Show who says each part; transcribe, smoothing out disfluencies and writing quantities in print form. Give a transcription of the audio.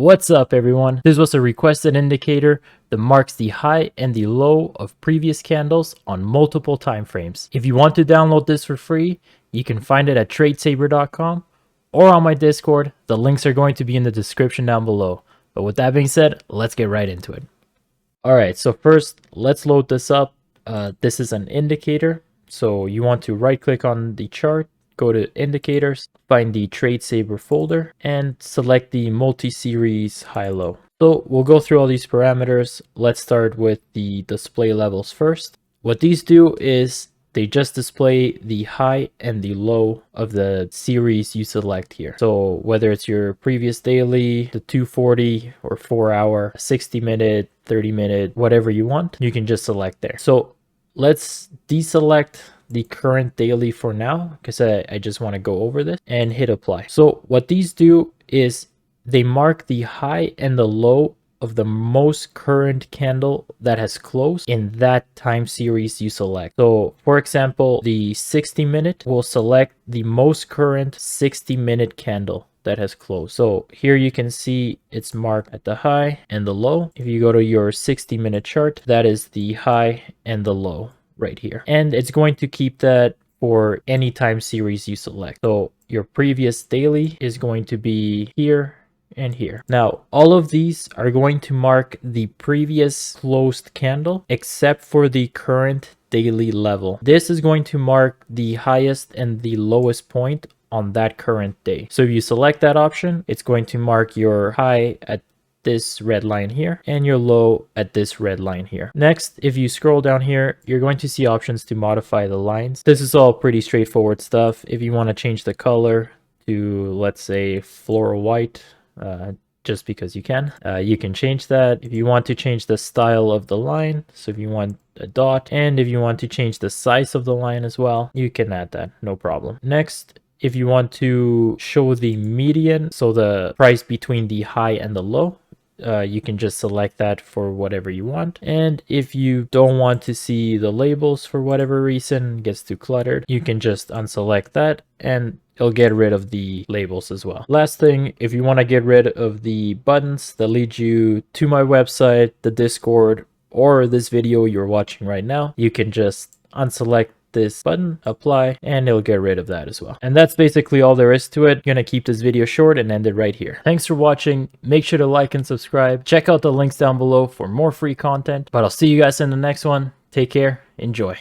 Speaker 1: What's up everyone? This was a requested indicator that marks the high and the low of previous candles on multiple time frames. If you want to download this for free, you can find it at TradeSaber.com or on my Discord. The links are going to be in the description down below. But with that being said, let's get right into it. Alright, so first let's load this up. This is an indicator. So you want to right click on the chart, go to indicators, find the TradeSaber folder, and select the multi-series high-low. So we'll go through all these parameters. Let's start with the display levels first. What these do is they just display the high and the low of the series you select here. So whether it's your previous daily, the 240 or 4 hour, 60 minute, 30 minute, whatever you want, you can just select there. So let's deselect the current daily for now because I just want to go over this and hit apply. So what these do is they mark the high and the low of the most current candle that has closed in that time series you select. So for example, the 60 minute will select the most current 60-minute candle that has closed. So here you can see it's marked at the high and the low. If you go to your 60-minute chart, that is the high and the low right here, and it's going to keep that for any time series you select. So your previous daily is going to be here and here. Now all of these are going to mark the previous closed candle except for the current daily level. This is going to mark the highest and the lowest point on that current day. So if you select that option, it's going to mark your high at this red line here and your low at this red line here. Next, if you scroll down here, you're going to see options to modify the lines. This is all pretty straightforward stuff. If you want to change the color to, let's say, floral white, just because you can change that. If you want to change the style of the line, so if you want a dot, and if you want to change the size of the line as well, you can add that, no problem. Next, if you want to show the median, so the price between the high and the low, you can just select that for whatever you want. And if you don't want to see the labels for whatever reason, it gets too cluttered, you can just unselect that and it'll get rid of the labels as well. Last thing, if you want to get rid of the buttons that lead you to my website, the Discord, or this video you're watching right now, you can just unselect this button, apply, and it'll get rid of that as well. And that's basically all there is to it. I'm gonna keep this video short and end it right here. Thanks for watching. Make sure to like and subscribe. Check out the links down below for more free content, but I'll see you guys in the next one. Take care. Enjoy.